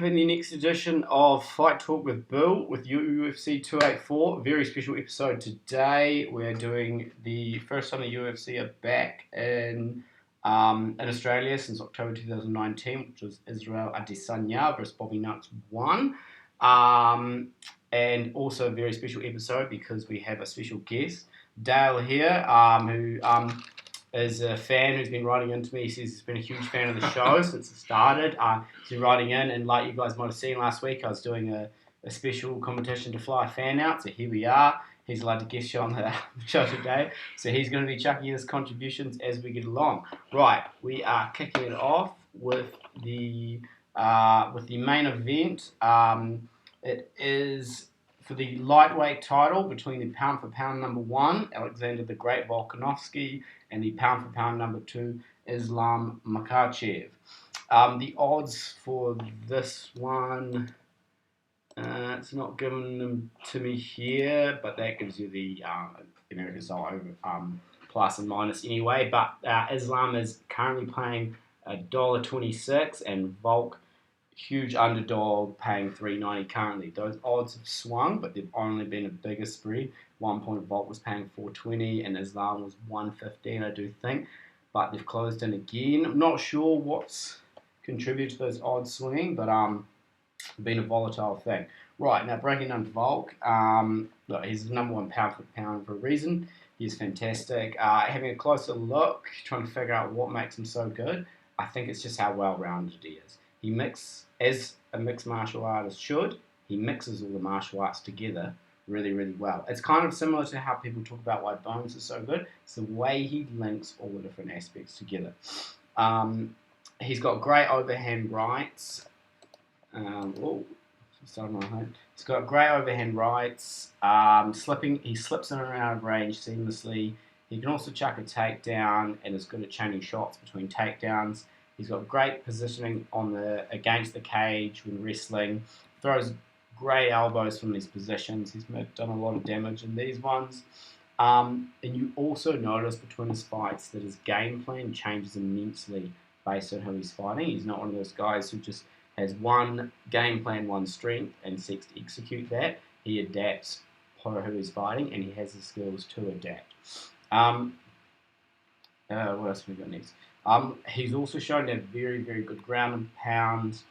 having the next edition of Fight Talk with Bill with UFC 284. Very special episode today. We're doing the first time the UFC are back in Australia since October 2019, which was Israel Adesanya versus Bobby Nuts 1. And also a very special episode because we have a special guest, Dale here, who is a fan who's been writing into me. He says he's been a huge fan of the show since it started. He's been writing in, and like you guys might have seen last week, I was doing a special competition to fly a fan out. So here we are. He's allowed to guest on the show today. So he's going to be chucking his contributions as we get along. Right, we are kicking it off with the main event. It is for the lightweight title between the pound for pound number 1, Alexander the Great Volkanovski, and the pound for pound number 2, Islam Makhachev. The odds for this one, it's not given them to me here, but that gives you the American style plus and minus anyway. But Islam is currently paying $1.26, and Volk, huge underdog, paying $3.90 currently. Those odds have swung, but they've only been a bigger spread. 1 point Volk was paying $4.20 and Islam was $1.15, I do think. But they've closed in again. I'm not sure what's contributed to those odds swinging, but been a volatile thing. Right, now breaking down Volk. Look, he's the number 1 pound for pound for a reason. He's fantastic. Having a closer look, trying to figure out what makes him so good, I think it's just how well-rounded he is. He mixes, as a mixed martial artist should, he mixes all the martial arts together really, really well. It's kind of similar to how people talk about why Bones is so good. It's the way he links all the different aspects together. He's got great overhand rights. He's got great overhand rights. He slips in and out of range seamlessly. He can also chuck a takedown and is good at chaining shots between takedowns. He's got great positioning against the cage when wrestling. Throws great elbows from these positions. He's done a lot of damage in these ones. And you also notice between his fights that his game plan changes immensely based on who he's fighting. He's not one of those guys who just has one game plan, one strength, and seeks to execute that. He adapts for who he's fighting, and he has the skills to adapt. What else have we got next? He's also shown to have very, very good ground and pound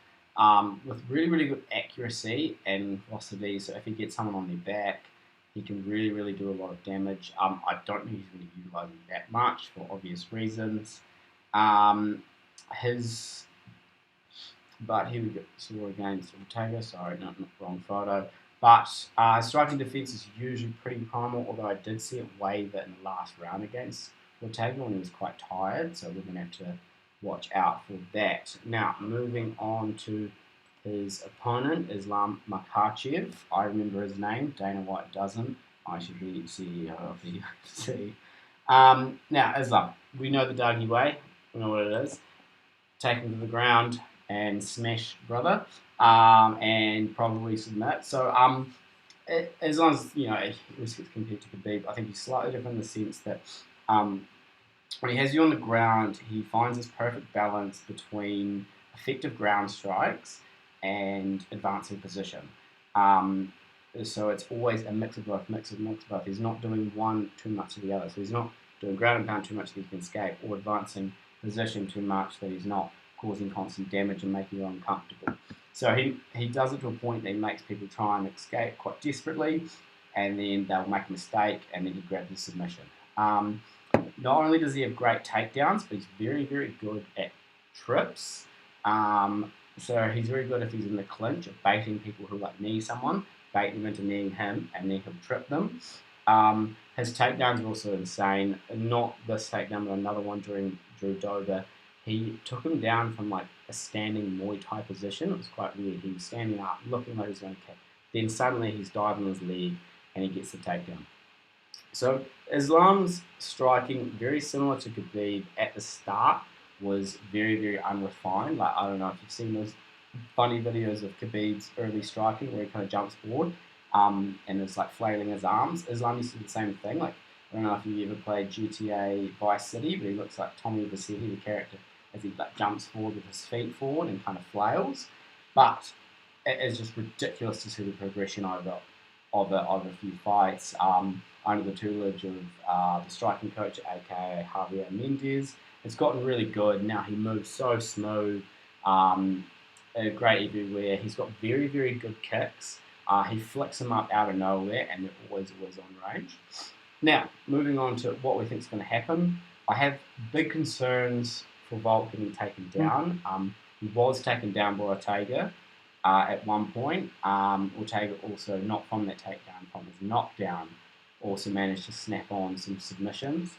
with really, really good accuracy and velocity. So if he gets someone on their back, he can really, really do a lot of damage. I don't think he's going to utilize him that much for obvious reasons. But here we go. So we're against Ortega. Sorry, not wrong photo. But striking defense is usually pretty primal, although I did see it waver in the last round against Ortega when he was quite tired, so we're going to have to watch out for that. Now, moving on to his opponent, Islam Makhachev. I remember his name. Dana White doesn't. I should be CEO of the UFC. Now, Islam. We know the Dougie way. We know what it is. Take him to the ground and smash brother, and probably submit. So, as long as, he was compared to Khabib, I think he's slightly different in the sense that when he has you on the ground, he finds this perfect balance between effective ground strikes and advancing position. So it's always a mix of both. He's not doing one too much of the other. So he's not doing ground and pound too much that he can escape, or advancing position too much that he's not causing constant damage and making you uncomfortable. So he does it to a point that he makes people try and escape quite desperately, and then they'll make a mistake, and then he grabs the submission. Not only does he have great takedowns, but he's very, very good at trips. So he's very good if he's in the clinch of baiting people who knee someone, bait them into kneeing him, and then he'll trip them. His takedowns are also insane. Not this takedown, but another one during Drew Dober. He took him down from a standing Muay Thai position. It was quite weird. He was standing up, looking like he was going to kick. Then suddenly he's diving his leg, and he gets the takedown. So Islam's striking, very similar to Khabib at the start, was very, very unrefined. I don't know if you've seen those funny videos of Khabib's early striking where he kind of jumps forward and is flailing his arms. Islam used to do the same thing. I don't know if you ever played GTA Vice City, but he looks like Tommy Vassetti, the character, as he jumps forward with his feet forward and kind of flails. But it is just ridiculous to see the progression over a few fights. Under the tutelage of the striking coach, aka Javier Mendez, it's gotten really good. Now he moves so smooth, great everywhere. He's got very, very good kicks. He flicks them up out of nowhere, and they're always on range. Now, moving on to what we think is going to happen, I have big concerns for Volk getting taken down. He was taken down by Ortega at one point. Ortega also, not from that takedown, from his knockdown, also managed to snap on some submissions.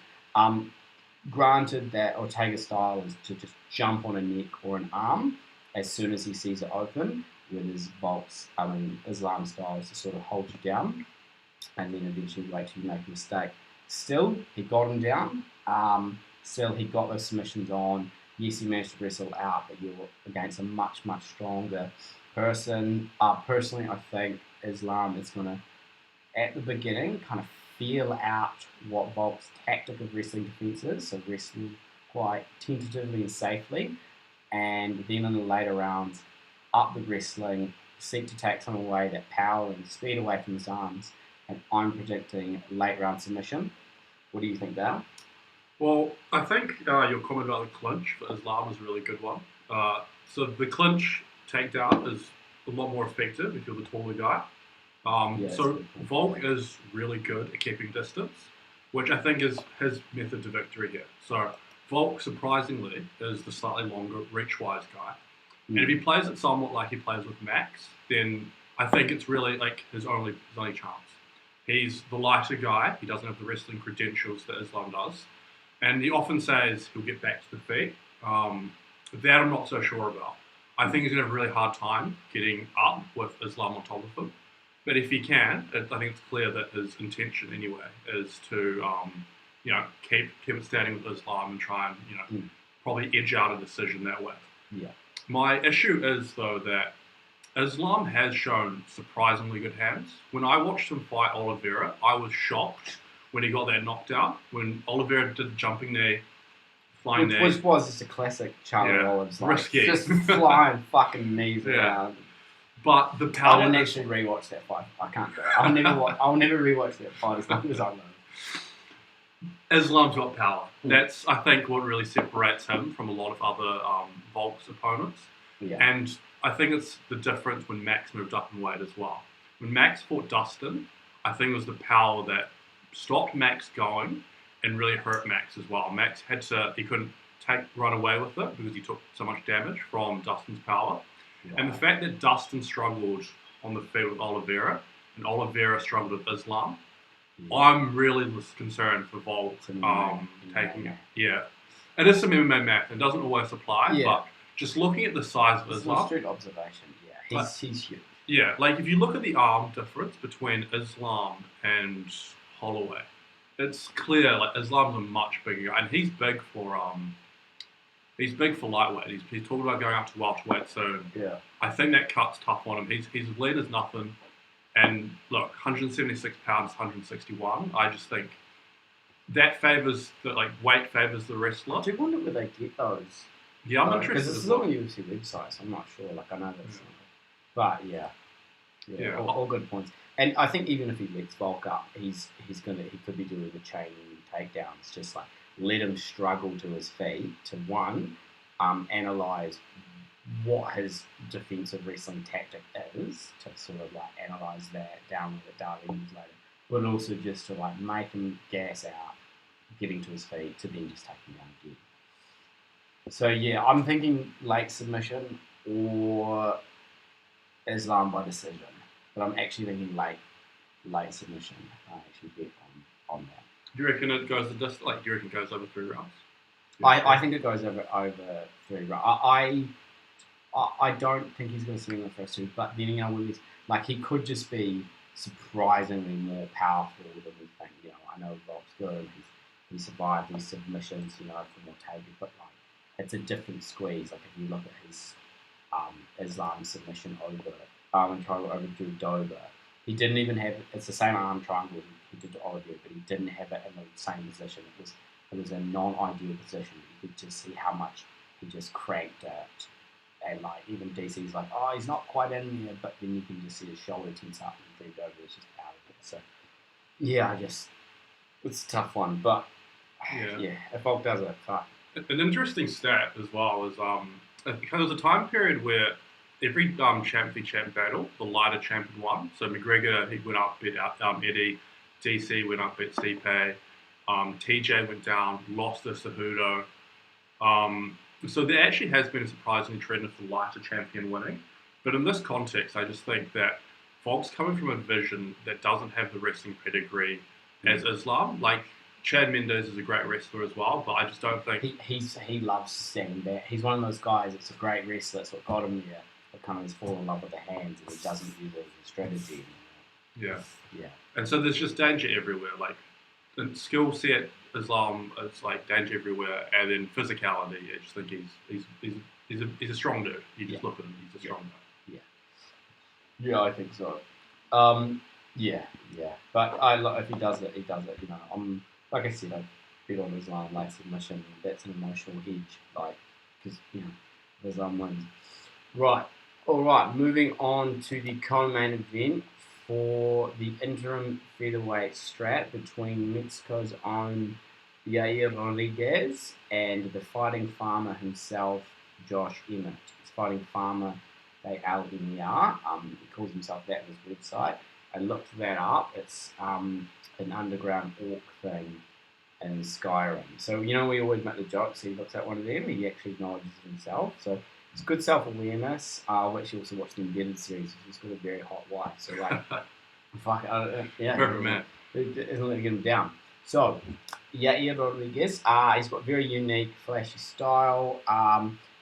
Granted that Ortega's style is to just jump on a neck or an arm as soon as he sees it open, whereas Islam's style is to sort of hold you down and then eventually wait till you make a mistake. Still, he got him down. Still, he got those submissions on. Yes, he managed to wrestle out, but you're against a much, much stronger person. Personally, I think Islam is going to, at the beginning, kind of feel out what Volk's tactic of wrestling defense is, so wrestle quite tentatively and safely, and then in the later rounds, up the wrestling, seek to take some away, that power and speed away from his arms, and I'm predicting late round submission. What do you think, Dale? Well, I think your comment about the clinch for Islam is a really good one. So the clinch takedown is a lot more effective if you're the taller guy. So Volk is really good at keeping distance, which I think is his method to victory here. So Volk, surprisingly, is the slightly longer reach-wise guy. And if he plays it somewhat like he plays with Max, then I think it's really like his only chance. He's the lighter guy. He doesn't have the wrestling credentials that Islam does. And he often says he'll get back to the feet. That I'm not so sure about. I think he's going to have a really hard time getting up with Islam on top of him. But if he can, I think it's clear that his intention anyway is to, keep it standing with Islam and try and, probably edge out a decision that way. Yeah. My issue is, though, that Islam has shown surprisingly good hands. When I watched him fight Oliveira, I was shocked when he got that knockdown. When Oliveira did the jumping knee, flying knee. Which was just a classic Charlie Olives. Risky. Just flying fucking knees around. But the power... I didn't actually rewatch that fight. I can't do it. I'll never rewatch that fight as long as I know. Islam's got power. That's, I think, what really separates him from a lot of other Volk's opponents. Yeah. And I think it's the difference when Max moved up in weight as well. When Max fought Dustin, I think it was the power that stopped Max going and really hurt Max as well. Max he couldn't run away with it because he took so much damage from Dustin's power. Yeah. And the fact that Dustin struggled on the feet with Oliveira and Oliveira struggled with Islam, I'm really concerned for Volk taking it. Yeah. It is some MMA math. It doesn't always apply, but just looking at the size of Islam... It's a street observation, He's huge. Yeah, like if you look at the arm difference between Islam and Holloway, it's clear like Islam's a much bigger guy, and he's big for lightweight. He's talking about going up to welterweight soon. Yeah. I think that cut's tough on him. He's lean as nothing. And look, 176 pounds, 161. I just think that weight favors the wrestler. Do you wonder where they get those? Yeah, I'm interested. Because it's not on the UFC website, so I'm not sure. I know that's but all good points. And I think even if he lets Volk up, he could be doing the chain takedowns. Just like let him struggle to his feet to analyze what his defensive wrestling tactic is, to sort of like analyze that down with the Darlings later, but also just to like make him gas out, getting to his feet, to then just take him down again. So yeah, I'm thinking late submission or Islam by decision, but I'm actually thinking late submission. I actually bet on that. Do you reckon it goes do you reckon it goes over 3 rounds? I think it goes over 3 rounds. I don't think he's going to swing the first 2, but then he could just be surprisingly more powerful than we think. I know Volk's good. He survived these submissions, from Ortega, but it's a different squeeze. Like if you look at his Islam submission over Drew Dover, he didn't even have it's the same arm triangle he did to Olivier, but he didn't have it in the same position. It was a non-ideal position. You could just see how much he just cranked it and like even DC's like, oh, he's not quite in there, but then you can just see his shoulder tense up and Fred Dover is just out of it. So yeah, it's a tough one, but yeah, if Volk does it, fuck. An interesting stat as well is there was a time period where every champ v champ battle, the lighter champion won. So McGregor, he went up, beat Eddie. DC went up, beat Stipe. TJ went down, lost to Cejudo. So there actually has been a surprising trend of the lighter champion winning. But in this context, I just think that Volk's coming from a division that doesn't have the wrestling pedigree as Islam. Like, Chad Mendes is a great wrestler as well, but I just don't think... He loves standing back. He's one of those guys that's a great wrestler. That's what got him there. But kind of has fallen in love with the hands and he doesn't use it as a strategy. Yeah. Yeah. And so there's just danger everywhere. Like, the skill set, Islam, is like danger everywhere. And then physicality, I just think he's a strong dude. You just look at him, he's a strong dude. Yeah, I think so. Yeah. But if he does it, he does it. You know, like I said, I bet on Islam late submission. That's an emotional hedge, like because Islam wins. Right. All right. Moving on to the co-main event for the interim featherweight strat between Mexico's own Yair Rodriguez and the fighting farmer himself, Josh Emmett. He's fighting farmer ALMER. He calls himself that on his website. I looked that up. It's an underground orc thing in Skyrim. So, we always make the jokes. He looks at one of them. He actually acknowledges it himself. So, it's good self-awareness. I actually also watched the Embedded series. He's got a very hot wife. So, like, fuck, Perfect man. Isn't letting him down. So, Yair Rodriguez. He's got very unique, flashy style.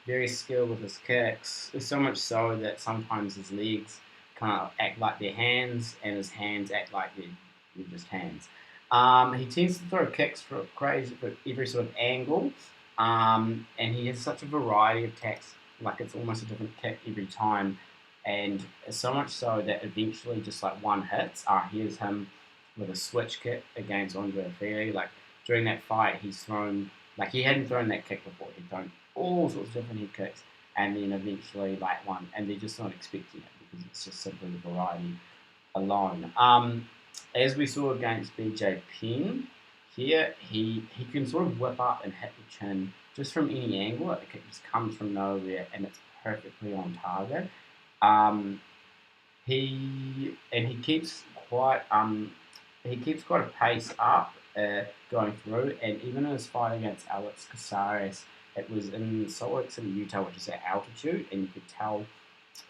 Very skilled with his kicks. So much so that sometimes his legs kind of act like their hands, and his hands act like they're just hands. He tends to throw kicks for every sort of angle, and he has such a variety of attacks, like it's almost a different kick every time, and so much so that eventually just like one hits. Here's him with a switch kick against Andre Ferry. Like during that fight, he's thrown, like he hadn't thrown that kick before, he'd thrown all sorts of different head kicks, and then eventually like one, and they're just not expecting it because it's just simply the variety alone. As we saw against BJ Penn, here he can sort of whip up and hit the chin just from any angle. Like the kick just comes from nowhere and it's perfectly on target. He keeps quite a pace up going through, and even in his fight against Alex Casares, it was in Salt Lake City, Utah, which is at altitude, and you could tell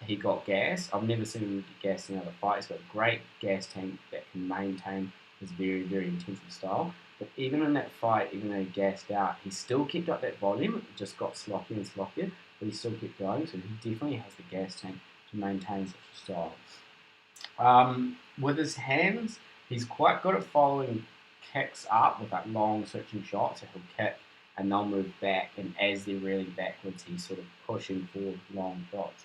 he got gas. I've never seen him get gas in other fights. He's got a great gas tank that can maintain his very, very intensive style. But even in that fight, even though he gassed out, he still kept up that volume. It just got sloppier and sloppier, but he still kept going. So he definitely has the gas tank to maintain such a style. With his hands, he's quite good at following kicks up with like long switching shots. So he'll kick and they'll move back, and as they're reeling backwards, he's sort of pushing forward long shots.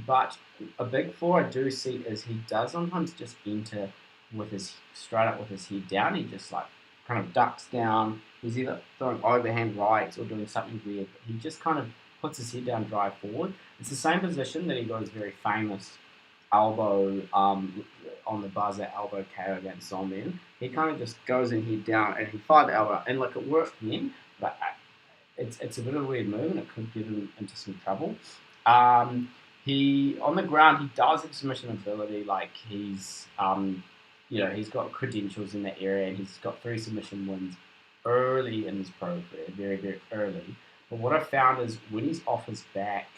But a big flaw I do see is he does sometimes just enter with his straight up with his head down. He just like kind of ducks down. He's either throwing overhand rights or doing something weird, but he just kind of puts his head down, drive forward. It's the same position that he got his very famous elbow on the buzzer elbow KO against Zombie. He kind of just goes in head down and he fired the elbow, and like it worked then, but it's a bit of a weird move and it could get him into some trouble. He on the ground, he does have submission ability. Like he's he's got credentials in that area, and he's got 3 submission wins early in his pro career, very, very early. But what I've found is when he's off his back,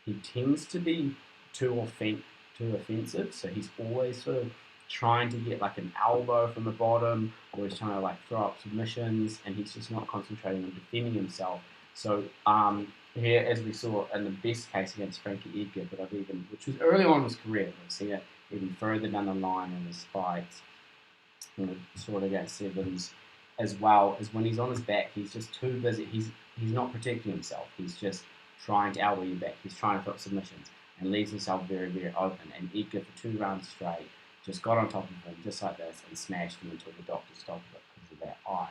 he tends to be too offensive. So he's always sort of trying to get like an elbow from the bottom, or he's trying to like throw up submissions, and he's just not concentrating on defending himself. So here, as we saw in the best case against Frankie Edgar, which was early on in his career, we've seen it even further down the line in his fights, sort of against Sevens, as well as when he's on his back, he's just too busy. He's not protecting himself. He's just trying to elbow you back. He's trying to throw up submissions and leaves himself very, very open. And Edgar, for 2 rounds straight, just got on top of him just like this and smashed him until the doctor stopped it because of that eye.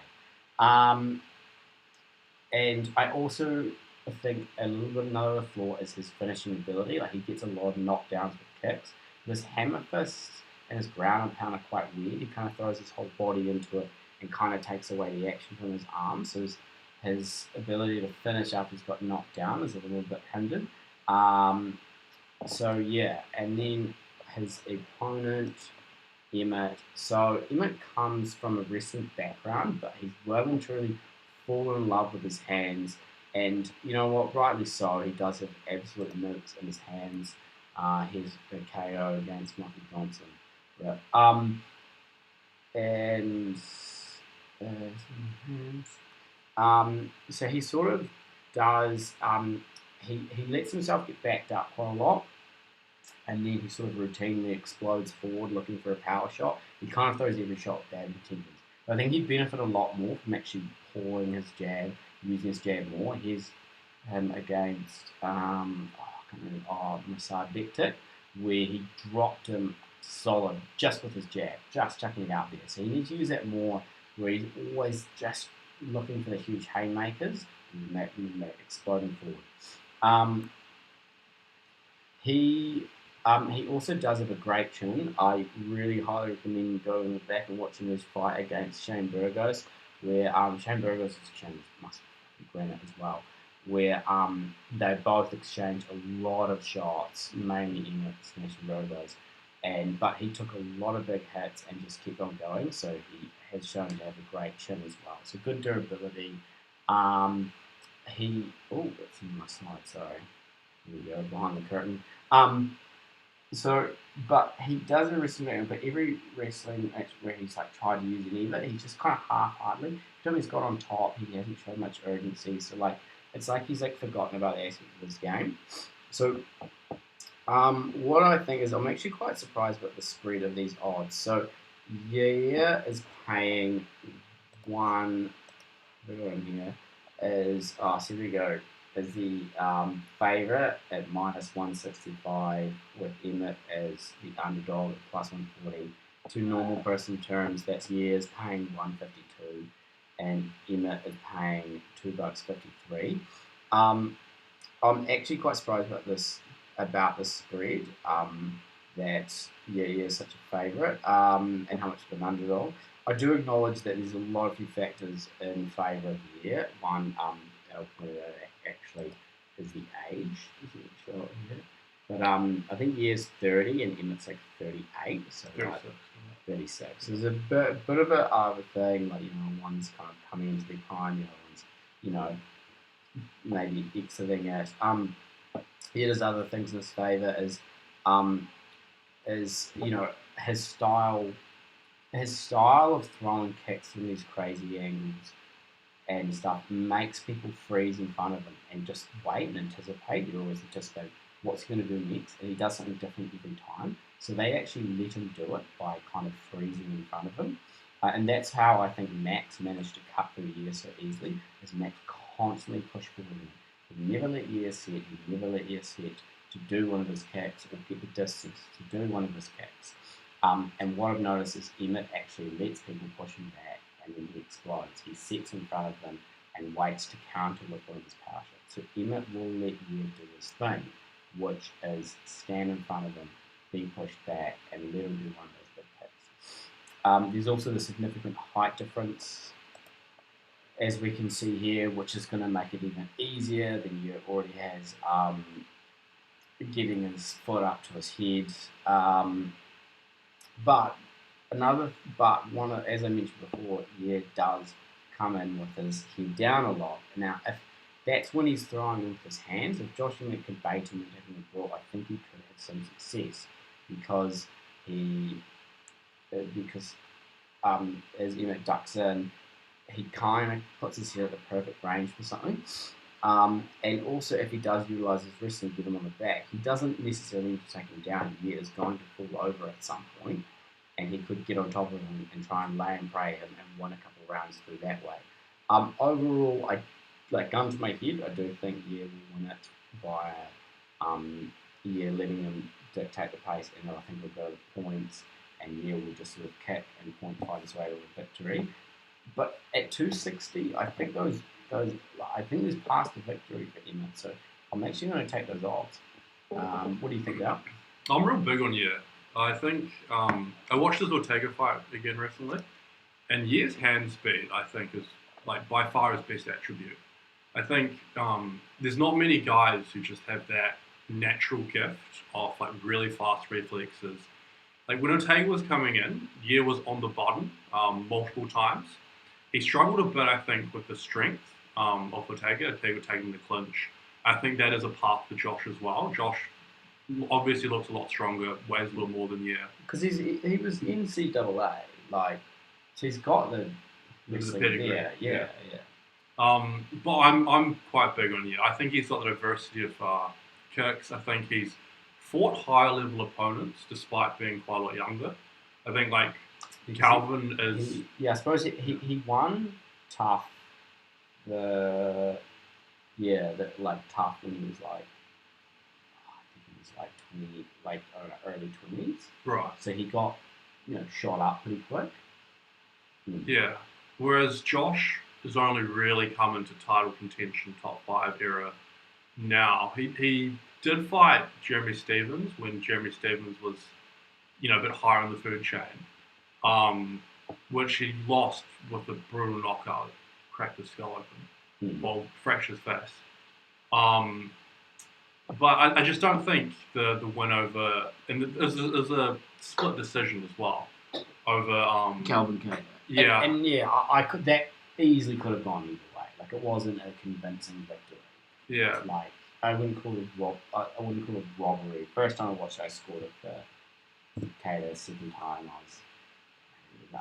And I also I think a little bit another flaw is his finishing ability. Like he gets a lot of knockdowns with kicks. His hammer fists and his ground and pound are quite weird. He kind of throws his whole body into it and kind of takes away the action from his arms. So his ability to finish after he's got knocked down is a little bit hindered. So yeah, and then his opponent Emmett. So Emmett comes from a wrestling background, but he's well and truly fallen in love with his hands. And you know what? Rightly so. He does have absolute minutes in his hands. He's a KO against Michael Johnson. Yeah. And so he sort of does. He lets himself get backed up quite a lot, and then he sort of routinely explodes forward looking for a power shot. He kind of throws every shot with bad intentions. But I think he'd benefit a lot more from actually pulling his jab, using his jab more. Here's him against Masad Bektik, where he dropped him solid just with his jab, just chucking it out there. So he needs to use that more, where he's always just looking for the huge haymakers and exploding forward. He also does have a great chin. I really highly recommend going back and watching his fight against Shane Burgos, where Shane Burgos' chin must be granite as well, where they both exchange a lot of shots, mainly in Shane Burgos, but he took a lot of big hits and just kept on going. So he has shown to have a great chin as well. So good durability. That's in my slide. Sorry, here we go behind the curtain. But he does a wrestling match, but every wrestling match where he's like tried to use an he's just kind of half-heartedly. Every time he's got on top, he hasn't shown much urgency. So like, it's like he's like forgotten about the aspect of his game. So, what I think is I'm actually quite surprised with the spread of these odds. So, yeah is paying one. Where am here? So here we go. Is the favourite at minus 165 with Emmett as the underdog at plus 140. To normal person terms, that's Years paying 152 and Emmett is paying $2.53. I'm actually quite surprised about this spread. That is such a favourite and how much of an underdog. I do acknowledge that there's a lot of few factors in favour of Year. One, actually is the age. Isn't sure here. But I think Year's 30 and Emmett's like 38, so 36. Like 36. So there's a bit of a thing, like one's kind of coming into their prime, one's maybe exiting it. There's other things in his favour is his style of throwing kicks from these crazy angles and stuff makes people freeze in front of him and just wait and anticipate. You always anticipate what's he going to do next, and he does something different every time. So they actually let him do it by kind of freezing in front of him. And that's how I think Max managed to cut through Year so easily, is Max constantly pushed forward. He never let Year set, he never let Year set to do one of his kicks or get the distance to do one of his kicks. And what I've noticed is Emmett actually lets people push him back and then he explodes. He sets in front of them and waits to counter with one of his power shots. So Emmett will let Year do his thing, which is stand in front of him, be pushed back, and let him do one of those big kicks. There's also the significant height difference, as we can see here, which is going to make it even easier than Year already has, getting his foot up to his head. As I mentioned before, Year does come in with his head down a lot. Now, if that's when he's throwing with his hands, if Josh Emmett could bait him and hit him the ball, I think he could have some success because as Emmett ducks in, he kind of puts his head at the perfect range for something. And also, if he does utilise his wrist and get him on the back, he doesn't necessarily need to take him down. He is going to fall over at some point, and he could get on top of him and try and lay and pray him and win a couple of rounds through that way. Overall, gun to my head, I do think Year will win it by Year letting him dictate the pace, and I think we'll go to points, and Year will just sort of kick and point fight his way to a victory. But at 260, I think those those. I think there's past the victory for Emmett, so I'm actually going to take those odds. What do you think, Al? I'm real big on Ye. I think I watched his Ortega fight again recently, and Ye's hand speed I think is like by far his best attribute. I think there's not many guys who just have that natural gift of like really fast reflexes. Like when Ortega was coming in, Ye was on the bottom multiple times. He struggled a bit, I think, with the strength of Ortega taking the clinch. I think that is a path for Josh as well. Josh obviously looks a lot stronger, weighs a little more than Ye. Because he was in CAA, like, so he's got the pedigree. Yeah. But I'm quite big on Ye. I think he's got the diversity of kicks. I think he's fought higher level opponents despite being quite a lot younger. I think like Calvin is. I suppose he won tough. Tough when he was like, I think he was like 20, like early 20s. Right. So he got shot up pretty quick. Yeah. Whereas Josh has only really come into title contention, top 5 era now. He did fight Jeremy Stevens when Jeremy Stevens was, a bit higher on the food chain, which he lost with a brutal knockout, cracked his skull open, well, fractured his face. But I just don't think the win over, and it was a split decision as well over Calvin Cater. Yeah, I could that easily could have gone either way. Like it wasn't a convincing victory. Yeah, like I wouldn't call it I wouldn't call it robbery. First time I watched, I scored it for Cater. Second time,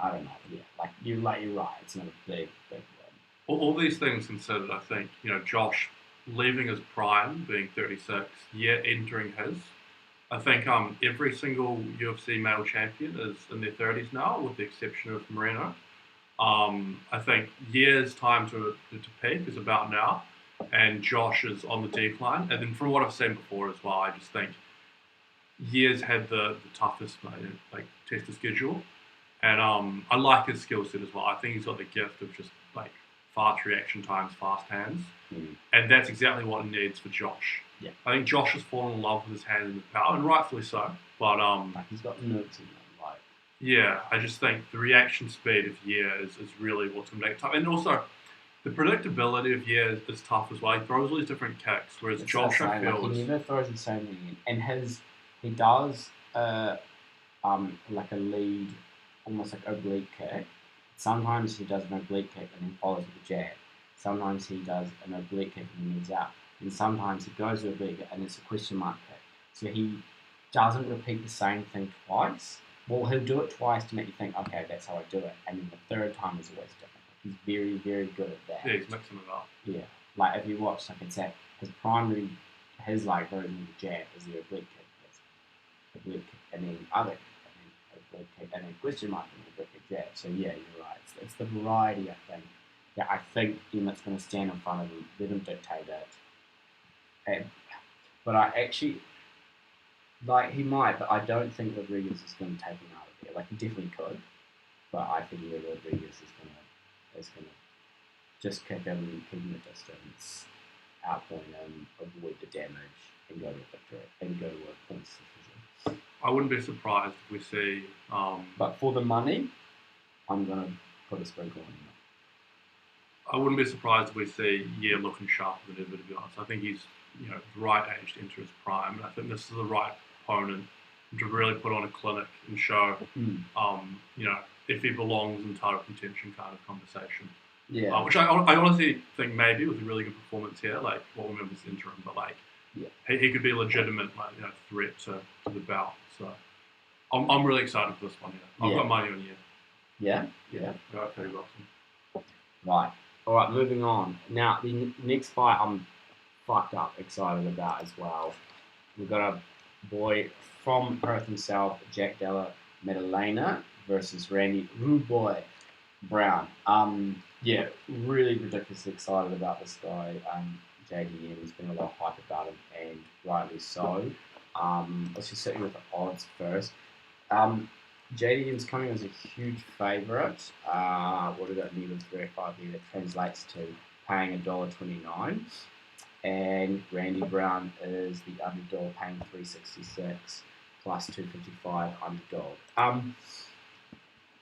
I don't know. Yeah, you're right. It's not a big win. All these things considered, I think Josh leaving his prime, being 36, entering his. I think every single UFC male champion is in their 30s now, with the exception of Moreno. I think Ye's time to peak is about now, and Josh is on the decline. And then from what I've seen before as well, I just think Ye's had the toughest tester schedule, and I like his skill set as well. I think he's got the gift of just fast reaction times, fast hands, and that's exactly what it needs for Josh. Yeah. I think Josh has fallen in love with his hands and his power, and rightfully so. But he's got nerves in them. Yeah, I just think the reaction speed of Ye is really what's going to make it tough, and also the predictability of Ye is tough as well. He throws all these different kicks, whereas Josh, I feel, he never throws the same thing in, and he does like a lead, almost like oblique kick. Sometimes he does an oblique kick and then follows with a jab. Sometimes he does an oblique kick and then moves out. And sometimes he goes to oblique and it's a question mark kick. So he doesn't repeat the same thing twice. Well, he'll do it twice to make you think, okay, that's how I do it. And then the third time is always different. He's very, very good at that. Yeah, he's mixing it up. Yeah. If you watch, it's his version of the jab is the oblique kick. It's oblique kick and then other kick. And then question mark and then oblique jab. So yeah, you're right. It's the variety, I think. Yeah, I think Emmett's going to stand in front of him, let him dictate it. But I actually, he might, but I don't think Rodriguez is going to take him out of there. He definitely could, but I think Rodriguez is going to just kick him, keep him at distance, outpoint him, avoid the damage, and go to victory, and go to a points decision. I wouldn't be surprised if we see. But for the money, I'm going to put a sprinkle on him. I wouldn't be surprised if we see Ye looking sharper than ever, to be honest. I think he's the right age to enter his prime, and I think this is the right opponent to really put on a clinic and show, if he belongs in title contention kind of conversation. Yeah. Which I honestly think maybe with a really good performance here, what we remember is interim, but he could be a legitimate threat to the belt. So I'm really excited for this one. Yeah. I've got money on Ye. Yeah. Right, Cody Robson. Right. All right, moving on. Now, the next fight I'm fucked up excited about as well. We've got a boy from Perth himself, Jack Della Maddalena versus Randy Rude Boy Brown. Really ridiculously excited about this guy. JDM, there's been a lot of hype about him, and rightly so. Let's just sit with the odds first. JDM's coming as a huge favourite. What did that mean with 305 there? That translates to paying $1.29, and Randy Brown is the underdog, paying $3.66 plus 255 underdog.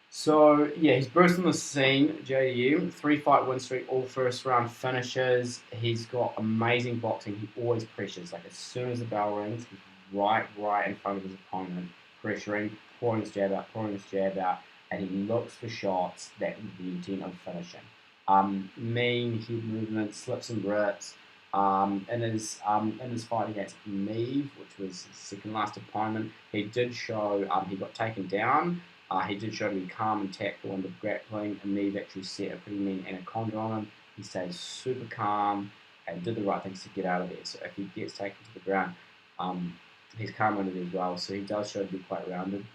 So yeah, he's burst on the scene. JDU 3-fight win streak, all first round finishes. He's got amazing boxing. He always pressures. Like as soon as the bell rings, he's right in front of his opponent, pressuring, pouring his jab out, and he looks for shots that with the intent of finishing. Mean head movement, slips and grips. In his fight against Neve, which was his second last opponent, he did show he got taken down. He did show to be calm and tactful under grappling, and Neve actually set a pretty mean anaconda on him. He stayed super calm and did the right things to get out of there. So if he gets taken to the ground, he's calm under there as well. So he does show to be quite rounded.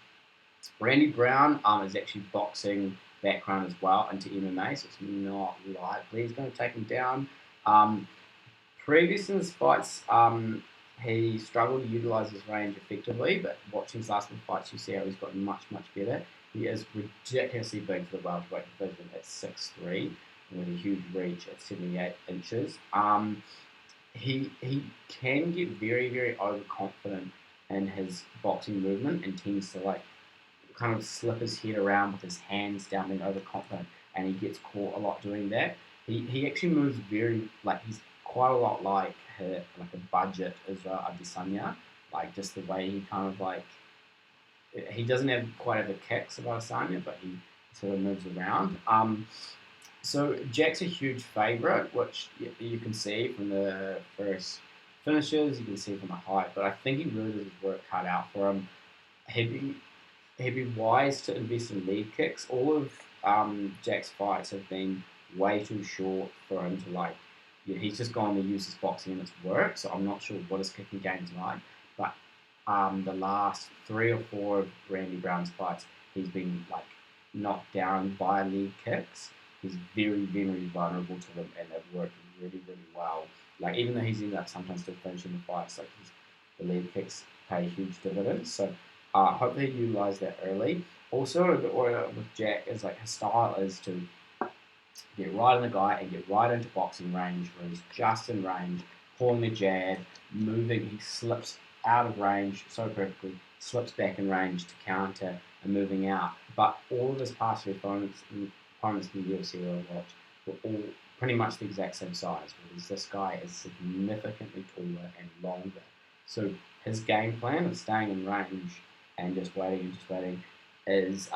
Randy Brown is actually boxing background as well into MMA, so it's not likely he's going to take him down. Previous in his fights, he struggled to utilise his range effectively, but watching his last few fights, you see how he's gotten much better. He is ridiculously big for the welterweight division at 6'3", with a huge reach at 78 inches. He can get very overconfident in his boxing movement and tends to kind of slip his head around with his hands down, being overconfident, and he gets caught a lot doing that. He actually moves very he's quite a lot like a budget Israel Adesanya, just the way he kind of he doesn't have quite the kicks of Adesanya, but he sort of moves around. So Jack's a huge favourite, which you can see from the first finishes, you can see from the height, but I think he really does his work cut out for him. He'd be wise to invest in lead kicks. All of Jack's fights have been way too short for him to he's just gone to use his boxing and it's worked, so I'm not sure what his kicking game's like. But the last 3 or 4 of Randy Brown's fights, he's been knocked down by lead kicks. He's very vulnerable to them, and they've worked really well. Even though he's ended up sometimes still finishing the fights, the lead kicks pay huge dividends. So hopefully he utilised that early. Also, a bit worried with Jack is his style is to get right on the guy and get right into boxing range where he's just in range, pulling the jab, moving. He slips out of range so perfectly, slips back in range to counter and moving out. But all of his past opponents in the UFC that I watched were all pretty much the exact same size, whereas this guy is significantly taller and longer. So his game plan of staying in range and just waiting is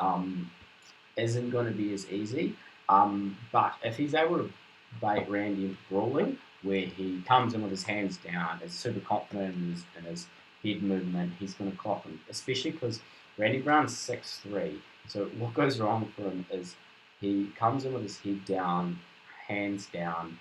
isn't going to be as easy. But if he's able to bait Randy into brawling, where he comes in with his hands down, is super confident in his head movement, he's going to clock him, especially because Randy Brown's 6'3". So what goes wrong for him is he comes in with his head down, hands down,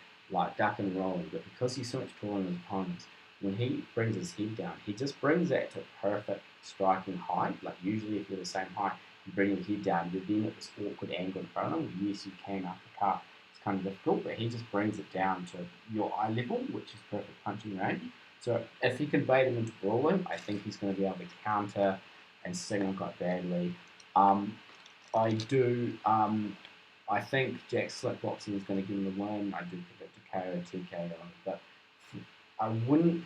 duck and rolling, but because he's so much taller than his opponents, when he brings his head down, he just brings that to perfect striking height. Usually if you're the same height, you bring your head down, you're then at this awkward angle in front of him. Yes, you can uppercut. It's kind of difficult, but he just brings it down to your eye level, which is perfect punching range. So if he can bait him into brawling, I think he's going to be able to counter and sting him quite badly. I think Jack's slick boxing is going to give him the win. I do predict a KO, 2KO, but I wouldn't.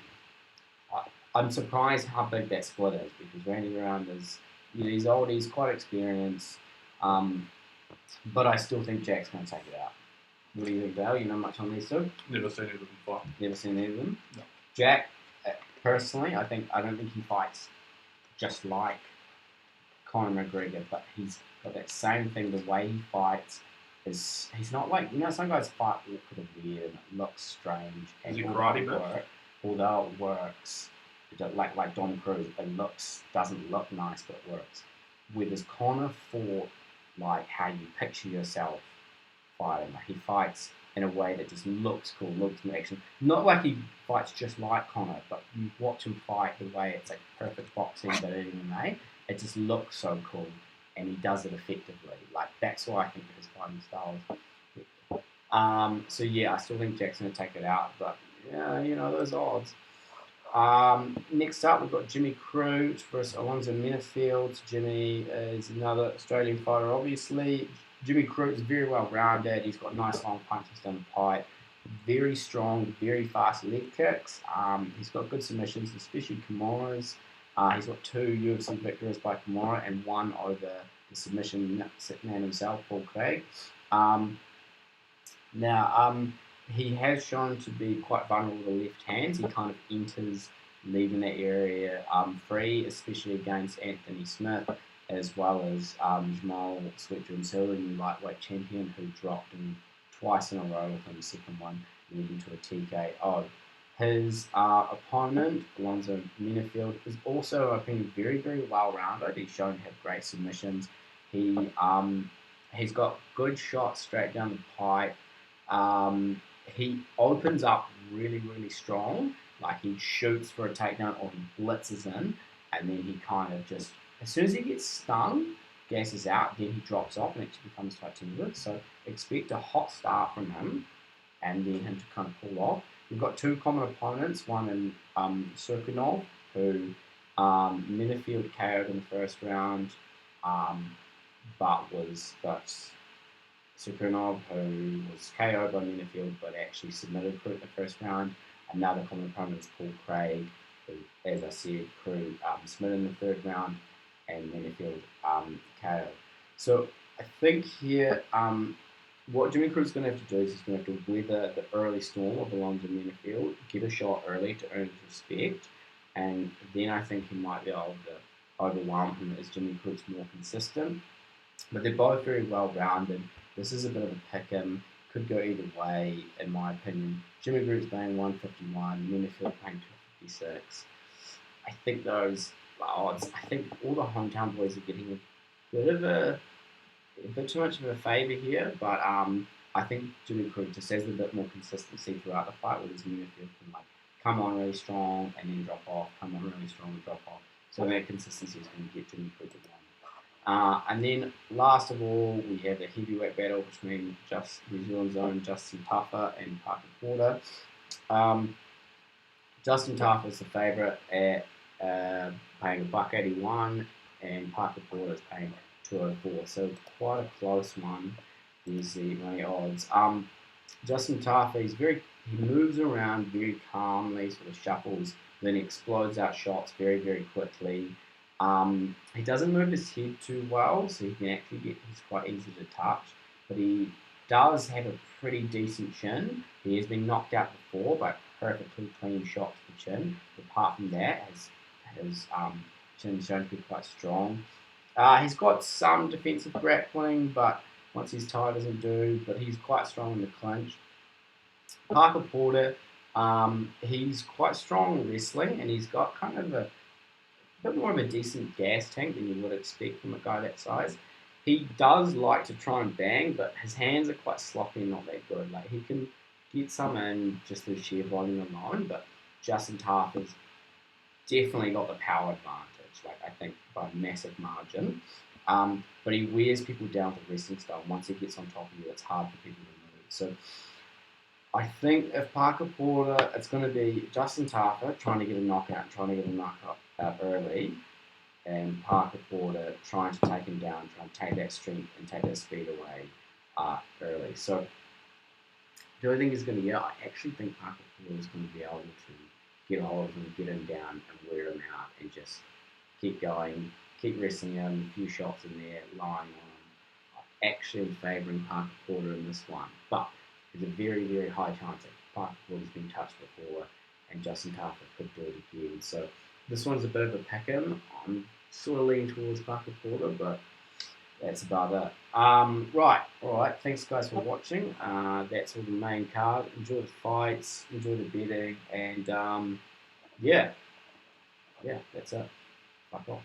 I'm surprised how big that split is because Randy Brown is, he's old, he's quite experienced, but I still think Jack's going to take it out. What do you think, Dale? You know much on these two? Never seen either of them fight. Never seen either of them? No. Jack, personally, I don't think he fights just like Conor McGregor, but he's got that same thing. The way he fights is he's not some guys fight awkward and weird and it looks strange. Is it karate work? Although it works, like Don Cruz, it doesn't look nice, but it works. Whereas Conor fought how you picture yourself fighting. He fights in a way that just looks cool, looks in action. Not like he fights just like Conor, but you watch him fight the way it's perfect boxing, but in MMA, it just looks so cool, and he does it effectively. That's why I think his fighting style is. So yeah, I still think Jack's going to take it out, but yeah, those odds. Next up, we've got Jimmy Crute versus Alonzo Minifield. Jimmy is another Australian fighter, obviously. Jimmy Crute is very well rounded. He's got nice long punches down the pipe. very strong, very fast leg kicks. He's got good submissions, especially Kimura's. He's got 2 UFC victories by Kimura and one over the submission man himself, Paul Craig. Now, he has shown to be quite vulnerable with the left hands. He kind of enters, leaving that area free, especially against Anthony Smith, as well as Jamal Sweatjones Hill, the new lightweight champion, who dropped him twice in a row with him, the second one leading to a TKO. His opponent, Alonzo Minifield, is also, I think, very, very well-rounded. He's shown to have great submissions. He's got good shots straight down the pipe. He opens up really, really strong. Like he shoots for a takedown or he blitzes in, and then he kind of just, as soon as he gets stung, gasses out, then he drops off and it becomes quite tender. So expect a hot start from him, and then him to kind of pull off. We've got 2 common opponents, one in Surkunov, who Minifield KO'd in the first round, but Surkunov, who was KO'd by Minifield but actually submitted Crew in the first round. Another common opponent is Paul Craig, who, as I said, Crew submitted in the third round, and Minifield KO. So I think here, what Jimmy Crew's going to have to do is he's going to have to weather the early storm of Alonzo Minifield, get a shot early to earn his respect, and then I think he might be able to overwhelm him as Jimmy Crew's more consistent. But they're both very well-rounded. This is a bit of a pick-em. Could go either way, in my opinion. Jimmy Groot's paying 151, Minifield paying 256. I think those odds, I think all the hometown boys are getting a bit too much of a favour here, but I think Jimmy Crute just has a bit more consistency throughout the fight, with his Minifield can like come on really strong and then drop off, come on really strong and drop off. So that consistency is going to get Jimmy Crute to win. And then last of all, we have the heavyweight battle between New Zealand's own Justin Tafa and Parker Porter. Justin Tafa is the favourite at paying $1.81, and Parker Porter is paying $2.04. So quite a close one. There's the money odds. Justin Tafa, he moves around very calmly, sort of shuffles, then he explodes out shots very, very quickly. He doesn't move his head too well, so he can actually he's quite easy to touch, but he does have a pretty decent chin. He has been knocked out before, but perfectly clean shot to the chin. Apart from that, his chin's shown to be quite strong. He's got some defensive grappling, but once he's tired doesn't do, but he's quite strong in the clinch. Parker Porter, he's quite strong in wrestling, and he's got kind of a bit more of a decent gas tank than you would expect from a guy that size. He does like to try and bang, but his hands are quite sloppy and not that good. Like he can get some in just through sheer volume alone, but Justin Tafa's definitely got the power advantage, like I think by a massive margin. But he wears people down with wrestling style. Once he gets on top of you, it's hard for people to move. So I think if Parker Porter, it's going to be Justin Tafa trying to get a knockout, out early, and Parker Porter trying to take him down, trying to take that strength and take that speed away early. So do I think he's going to I actually think Parker Porter is going to be able to get a hold of him, get him down and wear him out and just keep going, keep wrestling him, a few shots in there, lying on him. I'm actually favouring Parker Porter in this one, but there's a very, very high chance that Parker Porter's been touched before and Justin Tafa could do it again. So this one's a bit of a pick-em. I'm sort of leaning towards Parker Porter, but that's about it. Right, all right. Thanks, guys, for watching. That's all the main card. Enjoy the fights, enjoy the betting, and yeah, that's it. Fuck off.